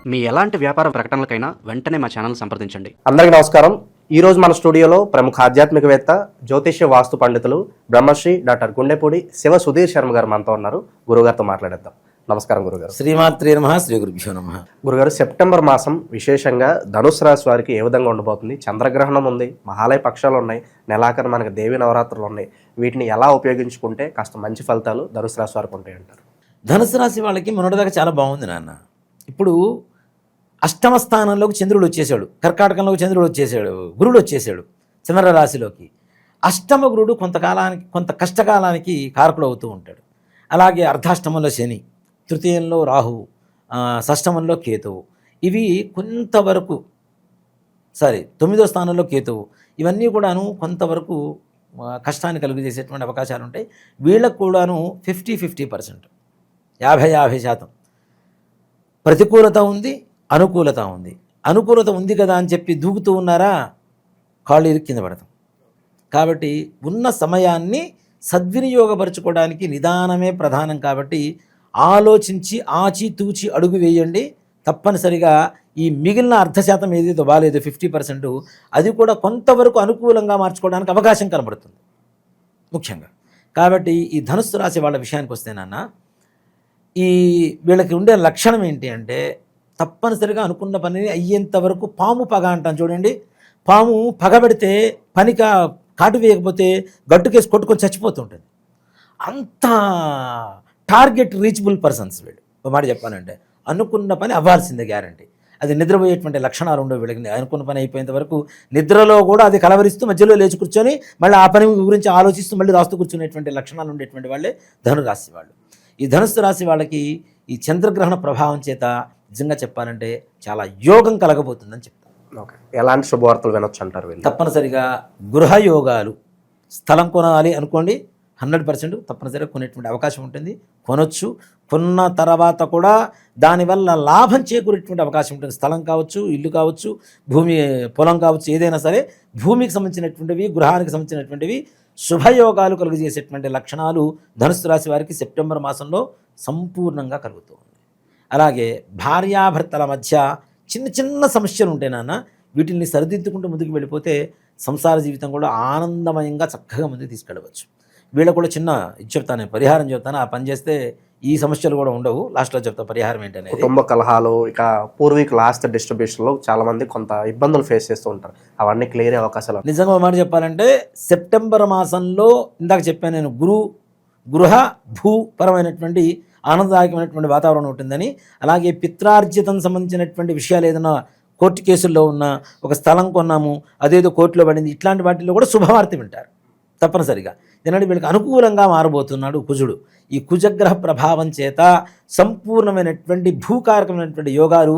మీ ఎలాంటి వ్యాపార ప్రకటనలకైనా వెంటనే మా ఛానల్ సంప్రదించండి. అందరికీ నమస్కారం. ఈరోజు మన స్టూడియోలో ప్రముఖ ఆధ్యాత్మికవేత్త, జ్యోతిష్య వాస్తు పండితులు బ్రహ్మశ్రీ డాక్టర్ గుండెపూడి శివ సుధీర్ శర్మ గారు మనతో ఉన్నారు. గురుగారితో మాట్లాడేద్దాం. నమస్కారం గురుగారు. శ్రీమాత్రే నమః. శ్రీ గురుభ్యో నమః. గురుగారు, సెప్టెంబర్ మాసం విశేషంగా ధనుసు రాశి వారికి ఏ విధంగా ఉండబోతుంది? చంద్రగ్రహణం ఉంది, మహాలయ పక్షాలు ఉన్నాయి, నెలాఖరు మనకి దేవి నవరాత్రులు ఉన్నాయి. వీటిని ఎలా ఉపయోగించుకుంటే కాస్త మంచి ఫలితాలు ధనుసు రాశి వారికి ఉంటాయి అంటారు? ధనుసు రాశి వాళ్ళకి మొన్నటిదాకా చాలా బాగుంది నాన్న. ఇప్పుడు అష్టమ స్థానంలోకి చంద్రుడు వచ్చేసాడు, కర్కాటకంలోకి చంద్రుడు వచ్చేసాడు, గురుడు వచ్చేసాడు చంద్ర రాశిలోకి. అష్టమ గురుడు కొంత కష్టకాలానికి కారకుడు అవుతూ ఉంటాడు. అలాగే అర్ధాష్టమంలో శని, తృతీయంలో రాహువు, షష్టమంలో కేతువు. ఇవి కొంతవరకు తొమ్మిదో స్థానంలో కేతువు. ఇవన్నీ కూడాను కొంతవరకు కష్టాన్ని కలుగజేసేటువంటి అవకాశాలు ఉంటాయి. వీళ్ళకు కూడాను 50-50%, 50-50% ప్రతికూలత ఉంది, అనుకూలత ఉంది. అనుకూలత ఉంది కదా అని చెప్పి దూకుతూ ఉన్నారా, కాళ్ళు కింద పడతాం. కాబట్టి ఉన్న సమయాన్ని సద్వినియోగపరచుకోవడానికి నిదానమే ప్రధానం. కాబట్టి ఆలోచించి ఆచితూచి అడుగు వేయండి. తప్పనిసరిగా ఈ మిగిలిన 0.5% ఏదైతే బాగాలేదు 50%, అది కూడా కొంతవరకు అనుకూలంగా మార్చుకోవడానికి అవకాశం కనబడుతుంది ముఖ్యంగా. కాబట్టి ఈ ధనుస్సు రాశి వాళ్ళ విషయానికి వస్తేనన్న, ఈ వీళ్ళకి ఉండే లక్షణం ఏంటి అంటే, తప్పనిసరిగా అనుకున్న పనిని అయ్యేంత వరకు పాము పగ అంటాం చూడండి. పాము పగబెడితే పని కాటు వేయకపోతే గట్టుకేసి కొట్టుకొని చచ్చిపోతుంటుంది. అంత టార్గెట్ రీచబుల్ పర్సన్స్ వీళ్ళు. ఒక మాట చెప్పానంటే అనుకున్న పని అవ్వాల్సిందే, గ్యారంటీ. అది నిద్రపోయేటువంటి లక్షణాలు ఉండవు వీళ్ళకి. అనుకున్న పని అయిపోయేంత వరకు నిద్రలో కూడా అది కలవరిస్తూ మధ్యలో లేచి కూర్చొని మళ్ళీ ఆ పని గురించి ఆలోచిస్తూ మళ్ళీ రాస్తూ కూర్చునేటువంటి లక్షణాలు ఉండేటువంటి వాళ్ళే ధనురాశి వాళ్ళు. ఈ ధనుస్సు రాశి వాళ్ళకి ఈ చంద్రగ్రహణ ప్రభావం చేత నిజంగా చెప్పాలంటే చాలా యోగం కలగబోతుందని చెప్తాను. ఓకే, ఎలాంటి శుభవార్తలు వినొచ్చు అంటారు వీళ్ళు? తప్పనిసరిగా గృహయోగాలు. స్థలం కొనాలి అనుకోండి, 100% తప్పనిసరిగా కొనేటువంటి అవకాశం ఉంటుంది. కొనొచ్చు. కొన్న తర్వాత కూడా దానివల్ల లాభం చేకూరేటువంటి అవకాశం ఉంటుంది. స్థలం కావచ్చు, ఇల్లు కావచ్చు, భూమి పొలం కావచ్చు, ఏదైనా సరే భూమికి సంబంధించినటువంటివి, గృహానికి సంబంధించినటువంటివి శుభయోగాలు కలుగజేసేటువంటి లక్షణాలు ధనుస్సు రాశి వారికి సెప్టెంబర్ మాసంలో సంపూర్ణంగా కలుగుతూ ఉంది. అలాగే భార్యాభర్తల మధ్య చిన్న చిన్న సమస్యలు ఉంటాయి నాన్న. వీటిని సరిదిద్దుకుంటూ ముందుకు వెళ్ళిపోతే సంసార జీవితం కూడా ఆనందమయంగా చక్కగా ముందుకు తీసుకెళ్ళవచ్చు. వీళ్ళకు కూడా చిన్న చెప్తాను, పరిహారం చెప్తాను. ఆ పని చేస్తే ఈ సమస్యలు కూడా ఉండవు. లాస్ట్లో చెప్తా పరిహారం ఏంటనేది. కుటుంబ కలహాలు, ఇక పూర్వీకుల ఆస్తి డిస్ట్రిబ్యూషన్లో చాలా మంది కొంత ఇబ్బందులు ఫేస్ చేస్తూ ఉంటారు. అవన్నీ క్లియర్ అయ్యే అవకాశాలు. నిజంగా మాట చెప్పాలంటే సెప్టెంబర్ మాసంలో ఇందాక చెప్పాను నేను, గృహ భూపరమైనటువంటి ఆనందదాయకమైనటువంటి వాతావరణం ఉంటుందని. అలాగే పిత్రార్జితం సంబంధించినటువంటి విషయాలు ఏదైనా కోర్టు కేసుల్లో ఉన్న, ఒక స్థలం కొన్నాము అదేదో కోర్టులో పడింది, ఇట్లాంటి వాటిల్లో కూడా శుభవార్త వింటారు తప్పనిసరిగా. ఎందుకంటే వీళ్ళకి అనుకూలంగా మారబోతున్నాడు కుజుడు. ఈ కుజగ్రహ ప్రభావం చేత సంపూర్ణమైనటువంటి భూకారకమైనటువంటి యోగాలు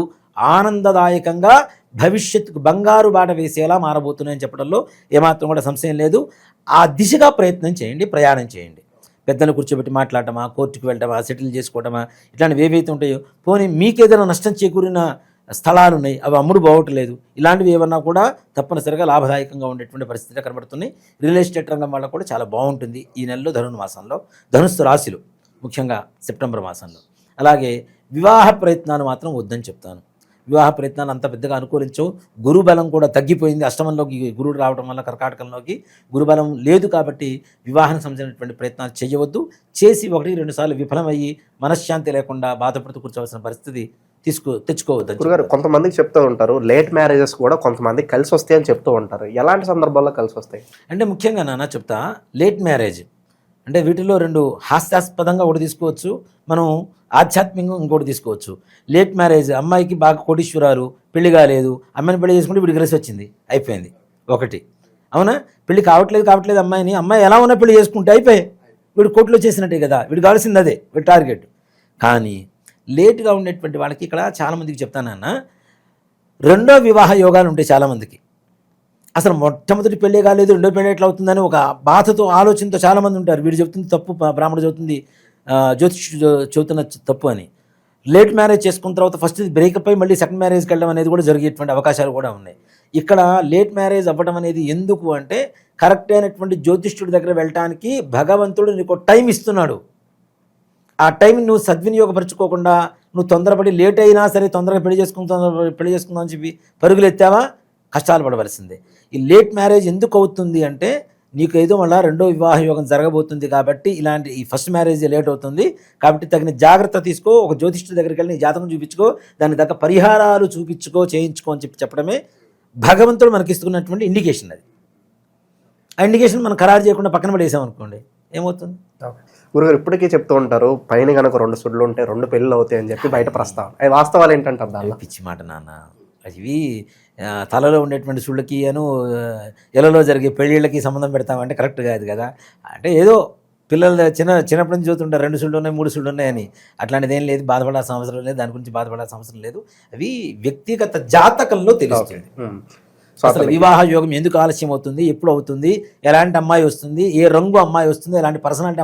ఆనందదాయకంగా భవిష్యత్తుకు బంగారు బాట వేసేలా మారబోతున్నాయని చెప్పడంలో ఏమాత్రం కూడా సంశయం లేదు. ఆ దిశగా ప్రయత్నం చేయండి, ప్రయాణం చేయండి. పెద్దలు కూర్చోబెట్టి మాట్లాడటమా, కోర్టుకు వెళ్ళటమా, సెటిల్ చేసుకోవటమా, ఇట్లాంటివి ఏవైతే ఉంటాయో, పోనీ మీకేదైనా నష్టం చేకూరిన స్థలాలు ఉన్నాయి, అవి అమ్ముడు పోవట్లేదు, ఇలాంటివి ఏమన్నా కూడా తప్పనిసరిగా లాభదాయకంగా ఉండేటువంటి పరిస్థితిగా కనబడుతున్నాయి. రియల్ ఎస్టేట్ రంగం వాళ్ళకు కూడా చాలా బాగుంటుంది ఈ నెలలో, ధనుర్మాసంలో, ధనుస్సు రాశిలో ముఖ్యంగా సెప్టెంబర్ మాసంలో. అలాగే వివాహ ప్రయత్నాలు మాత్రం వద్దని చెప్తాను. వివాహ ప్రయత్నాలు అంత పెద్దగా అనుకూలించవు. గురుబలం కూడా తగ్గిపోయింది. అష్టమంలోకి గురుడు రావడం వల్ల కర్కాటకంలోకి గురుబలం లేదు. కాబట్టి వివాహానికి సంబంధించినటువంటి ప్రయత్నాలు చేయవద్దు. చేసి 1-2 సార్లు విఫలమయ్యి మనశ్శాంతి లేకుండా బాధపడుతూ కూర్చోవలసిన పరిస్థితి తెచ్చుకోవద్దు. గురుగారు, కొంతమందికి చెప్తూ ఉంటారు లేట్ మ్యారేజెస్ కూడా కొంతమంది కలిసి వస్తాయి అని చెప్తూ ఉంటారు. ఎలాంటి సందర్భాల్లో కలిసి వస్తాయి అంటే, ముఖ్యంగా నాన్న చెప్తా, లేట్ మ్యారేజ్ అంటే వీటిలో 2 హాస్యాస్పదంగా ఒకటి తీసుకోవచ్చు, మనం ఆధ్యాత్మికంగా ఇంకోటి తీసుకోవచ్చు. లేట్ మ్యారేజ్, అమ్మాయికి బాగా కోటీశ్వరాలు, పెళ్లి కాలేదు, అమ్మాయిని పెళ్లి చేసుకుంటే వీడికి కలిసి వచ్చింది, అయిపోయింది ఒకటి. అవునా? పెళ్లి కావట్లేదు అమ్మాయి ఎలా ఉన్నా పెళ్లి చేసుకుంటే అయిపోయి వీడు కోర్టులో చేసినట్టే కదా, వీడు కావాల్సింది అదే, వీడి టార్గెట్. కానీ లేట్గా ఉండేటువంటి వాళ్ళకి ఇక్కడ చాలామందికి చెప్తానన్న, 2వ వివాహ యోగాలు ఉంటాయి చాలామందికి. అసలు మొట్టమొదటి పెళ్ళే కాలేదు, 2వ పెళ్ళి ఎట్లా అవుతుందని ఒక బాధతో, ఆలోచనతో చాలామంది ఉంటారు. వీడు చెబుతుంది తప్పు, బ్రాహ్మణుడు చెబుతుంది, జ్యోతిష్ చెబుతున్న తప్పు అని. లేట్ మ్యారేజ్ చేసుకున్న తర్వాత ఫస్ట్ బ్రేకప్ అయి మళ్ళీ సెకండ్ మ్యారేజ్కి వెళ్ళడం అనేది కూడా జరిగేటువంటి అవకాశాలు కూడా ఉన్నాయి. ఇక్కడ లేట్ మ్యారేజ్ అవ్వడం అనేది ఎందుకు అంటే, కరెక్ట్ అయినటువంటి జ్యోతిష్యుడి దగ్గర వెళ్ళటానికి భగవంతుడు నీకు టైం ఇస్తున్నాడు. ఆ టైం నువ్వు సద్వినియోగపరచుకోకుండా నువ్వు తొందరపడి లేట్ అయినా సరే తొందరగా పెళ్లి చేసుకుందాం అని చెప్పి పరుగులు ఎత్తావా కష్టాలు పడవలసిందే. ఈ లేట్ మ్యారేజ్ ఎందుకు అవుతుంది అంటే నీకు ఏదో మళ్ళీ రెండో వివాహ యోగం జరగబోతుంది కాబట్టి ఇలాంటి ఈ ఫస్ట్ మ్యారేజ్ లేట్ అవుతుంది కాబట్టి తగిన జాగ్రత్త తీసుకో, ఒక జ్యోతిష్యుడి దగ్గరికి వెళ్ళి నీ జాతకం చూపించుకో, దాని దగ్గర పరిహారాలు చూపించుకో, చేయించుకో అని చెప్పడమే భగవంతుడు మనకి ఇస్తున్నటువంటి ఇండికేషన్. అది ఆ ఇండికేషన్ మనం ఖరారు చేయకుండా పక్కన పడేసాం అనుకోండి ఏమవుతుంది? గురుగారు ఇప్పటికీ చెప్తూ ఉంటారు పైన కనుక 2 సుడ్లు ఉంటే 2 పెళ్ళిళ్ళు అవుతాయి అని చెప్పి బయట ప్రస్తావన, అది వాస్తవాలు ఏంటంటారు దానిలో? పిచ్చి మాట నాన్న. అవి తలలో ఉండేటువంటి సుళ్ళకి ఎలలో జరిగే పెళ్ళిళ్ళకి సంబంధం పెడతామంటే కరెక్ట్ కాదు కదా. అంటే ఏదో పిల్లలు చిన్నప్పటి నుంచి చూస్తుంటారు 2 సుళ్ళు ఉన్నాయి 3 సుళ్ళు ఉన్నాయని, అట్లాంటిది ఏం లేదు, బాధపడాల్సిన అవసరం లేదు, దాని గురించి బాధపడాల్సిన అవసరం లేదు. అవి వ్యక్తిగత జాతకంలో తెలుస్తుంది. అసలు వివాహ యోగం ఎందుకు ఆలస్యం అవుతుంది, ఎప్పుడు అవుతుంది, ఎలాంటి అమ్మాయి వస్తుంది, ఏ రంగు అమ్మాయి వస్తుంది, ఎలాంటి పర్సనాలిటీ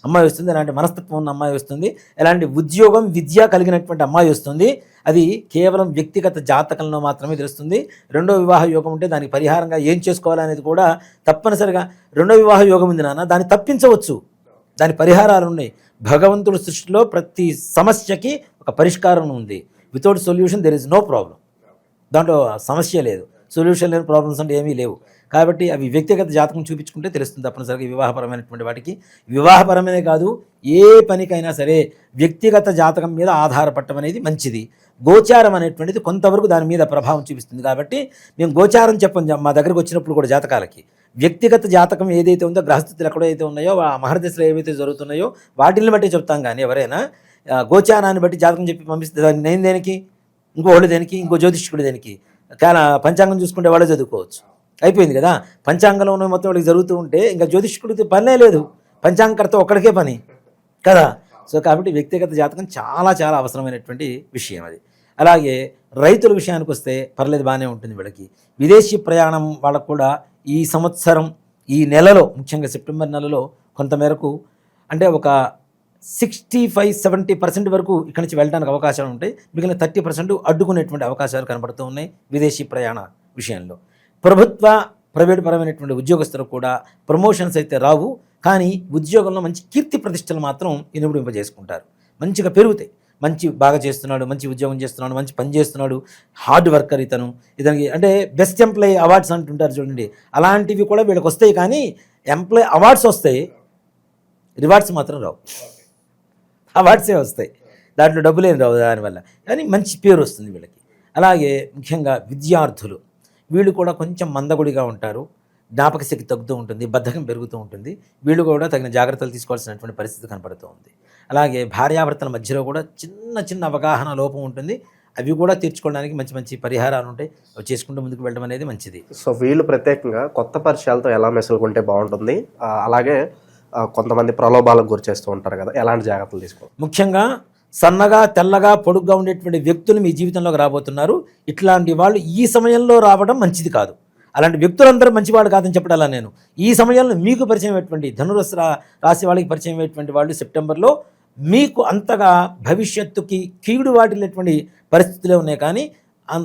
అమ్మాయి వస్తుంది, ఎలాంటి మనస్తత్వం ఉన్న అమ్మాయి వస్తుంది, ఎలాంటి ఉద్యోగం విద్య కలిగినటువంటి అమ్మాయి వస్తుంది, అది కేవలం వ్యక్తిగత జాతకంలో మాత్రమే తెలుస్తుంది. రెండో వివాహ యోగం ఉంటే దానికి పరిహారంగా ఏం చేసుకోవాలనేది కూడా తప్పనిసరిగా రెండో వివాహ యోగం ఉంది నాన్న, దాన్ని తప్పించవచ్చు, దాని పరిహారాలు ఉన్నాయి. భగవంతుడి సృష్టిలో ప్రతి సమస్యకి ఒక పరిష్కారం ఉంది. Without solution there is no problem. దాంట్లో సమస్య లేదు, సొల్యూషన్ లేని ప్రాబ్లమ్స్ అంటే ఏమీ లేవు. కాబట్టి అవి వ్యక్తిగత జాతకం చూపించుకుంటే తెలుస్తుంది తప్పనిసరిగా వివాహపరమైనటువంటి వాటికి. వివాహపరమైనే కాదు ఏ పనికైనా సరే వ్యక్తిగత జాతకం మీద ఆధారపడటం అనేది మంచిది. గోచారం అనేటువంటిది కొంతవరకు దాని మీద ప్రభావం చూపిస్తుంది. కాబట్టి మేము గోచారం చెప్పం మా దగ్గరకు వచ్చినప్పుడు కూడా జాతకాలకి. వ్యక్తిగత జాతకం ఏదైతే ఉందో, గ్రహస్థితులు ఎక్కడైతే ఉన్నాయో, ఆ మహర్దశలు ఏవైతే జరుగుతున్నాయో వాటిని బట్టి చెప్తాం. కానీ ఎవరైనా గోచారాన్ని బట్టి జాతకం చెప్పి పంపిస్తే నేను దేనికి, ఇంకో వాళ్ళు దేనికి, ఇంకో జ్యోతిష్కుడు దేనికి? కానీ పంచాంగం చూసుకుంటే వాళ్ళే చదువుకోవచ్చు, అయిపోయింది కదా. పంచాంగంలో ఉన్న మొత్తం వాళ్ళకి జరుగుతూ ఉంటే ఇంకా జ్యోతిష్కుడికి పనే లేదు, పంచాంగకర్త ఒక్కడికే పని కదా. సో కాబట్టి వ్యక్తిగత జాతకం చాలా చాలా అవసరమైనటువంటి విషయం అది. అలాగే రైతుల విషయానికి వస్తే పర్లేదు, బాగానే ఉంటుంది వీళ్ళకి. విదేశీ ప్రయాణం వాళ్ళకు కూడా ఈ సంవత్సరం ఈ నెలలో, ముఖ్యంగా సెప్టెంబర్ నెలలో కొంతమేరకు అంటే ఒక 65-70% వరకు ఇక్కడి నుంచి వెళ్ళడానికి అవకాశాలు ఉంటాయి. మిగిలిన 30% అడ్డుకునేటువంటి అవకాశాలు కనబడుతూ ఉన్నాయి విదేశీ ప్రయాణ విషయంలో. ప్రభుత్వ ప్రైవేటు పరమైనటువంటి ఉద్యోగస్తులకు కూడా ప్రమోషన్స్ అయితే రావు, కానీ ఉద్యోగంలో మంచి కీర్తి ప్రతిష్టలు మాత్రం ఇనుమడింపజేసుకుంటారు, మంచిగా పెరుగుతాయి. మంచి బాగా చేస్తున్నాడు, మంచి ఉద్యోగం చేస్తున్నాడు, మంచి పని చేస్తున్నాడు, హార్డ్ వర్కర్ ఇతనికి అంటే బెస్ట్ ఎంప్లాయీ అవార్డ్స్ అంటుంటారు చూడండి, అలాంటివి కూడా వీళ్ళకి వస్తాయి. కానీ ఎంప్లాయీ అవార్డ్స్ వస్తాయి, రివార్డ్స్ మాత్రం రావు. అవార్డ్సే వస్తాయి, దాంట్లో డబ్బులేం రావు దానివల్ల, కానీ మంచి పేరు వస్తుంది వీళ్ళకి. అలాగే ముఖ్యంగా విద్యార్థులు, వీళ్ళు కూడా కొంచెం మందగుడిగా ఉంటారు, జ్ఞాపక శక్తి తగ్గుతూ ఉంటుంది, బద్ధకం పెరుగుతూ ఉంటుంది. వీళ్ళు కూడా తగిన జాగ్రత్తలు తీసుకోవాల్సినటువంటి పరిస్థితి కనపడుతూ ఉంది. అలాగే భార్యాభర్తల మధ్యలో కూడా చిన్న చిన్న అవగాహన లోపం ఉంటుంది, అవి కూడా తీర్చుకోవడానికి మంచి మంచి పరిహారాలు ఉంటాయి, అవి చేసుకుంటూ ముందుకు వెళ్ళడం అనేది మంచిది. సో వీళ్ళు ప్రత్యేకంగా కొత్త పరిచయాలతో ఎలా మెసులుకుంటే బాగుంటుంది, అలాగే కొంతమంది ప్రలోభాలకు గురి చేస్తూ ఉంటారు కదా, ఎలాంటి జాగ్రత్తలు తీసుకోవాలి? ముఖ్యంగా సన్నగా తెల్లగా పొడుగ్గా ఉండేటువంటి వ్యక్తులు మీ జీవితంలోకి రాబోతున్నారు. ఇట్లాంటి వాళ్ళు ఈ సమయంలో రావడం మంచిది కాదు. అలాంటి వ్యక్తులందరూ మంచివాడు కాదని చెప్పడాలా నేను. ఈ సమయంలో మీకు పరిచయం అయ్యేటువంటి ధనురాశి రాశి వాళ్ళకి పరిచయం అయ్యేటువంటి వాళ్ళు సెప్టెంబర్లో మీకు అంతగా భవిష్యత్తుకి కీడు వాటిల్లేటువంటి పరిస్థితులే ఉన్నాయి, కానీ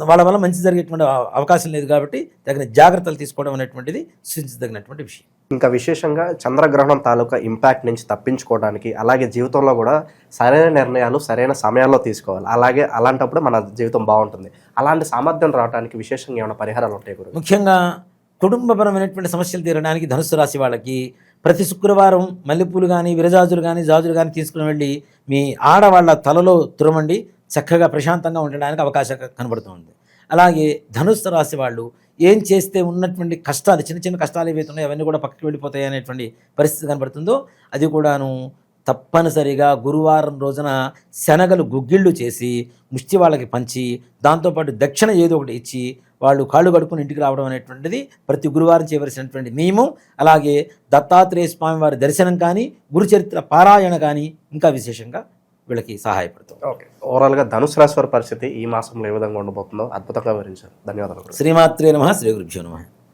వాళ్ళ వల్ల మంచి జరిగేటువంటి అవకాశం లేదు. కాబట్టి తగిన జాగ్రత్తలు తీసుకోవడం అనేటువంటిది సూచించదగినటువంటి విషయం. ఇంకా విశేషంగా చంద్రగ్రహణం తాలూకా ఇంపాక్ట్ నుంచి తప్పించుకోవడానికి, అలాగే జీవితంలో కూడా సరైన నిర్ణయాలు సరైన సమయాల్లో తీసుకోవాలి, అలాగే అలాంటప్పుడు మన జీవితం బాగుంటుంది. అలాంటి సామర్థ్యం రావడానికి విశేషంగా ఏమైనా పరిహారాలు ఉంటాయి గురు? ముఖ్యంగా కుటుంబపరమైనటువంటి సమస్యలు తీరడానికి ధనుస్సు రాశి వాళ్ళకి ప్రతి శుక్రవారం మల్లెపూలు కానీ విరజాజులు కానీ జాజులు కానీ తీసుకుని వెళ్ళి మీ ఆడవాళ్ళ తలలో తురమండి, చక్కగా ప్రశాంతంగా ఉండడానికి అవకాశం కనబడుతుంది. అలాగే ధనుస్సు రాశి వాళ్ళు ఏం చేస్తే ఉన్నటువంటి కష్టాలు, చిన్న చిన్న కష్టాలు ఏవైతే ఉన్నాయో అవన్నీ కూడా పక్కకి వెళ్ళిపోతాయి అనేటువంటి పరిస్థితి కనబడుతుందో, అది కూడాను తప్పనిసరిగా గురువారం రోజున శనగలు గుగ్గిళ్ళు చేసి ముష్టి వాళ్ళకి పంచి, దాంతోపాటు దక్షిణ ఏదో ఒకటి ఇచ్చి వాళ్ళు కాళ్ళు కడుక్కుని ఇంటికి రావడం అనేటువంటిది ప్రతి గురువారం చేయవలసినటువంటి నియమం. అలాగే దత్తాత్రేయ స్వామి వారి దర్శనం కానీ, గురుచరిత్ర పారాయణ కానీ ఇంకా విశేషంగా వీళ్ళకి సహాయపడుతుంది. ఓకే, ఓవరాల్గా ధనుసు రాశి వారి పరిస్థితి ఈ మాసంలో ఏ విధంగా ఉండబోతుందో అద్భుతంగా వివరించారు. ధన్యవాదాలు. శ్రీమాత్రే నమః. శ్రీ గురుభ్యో నమః.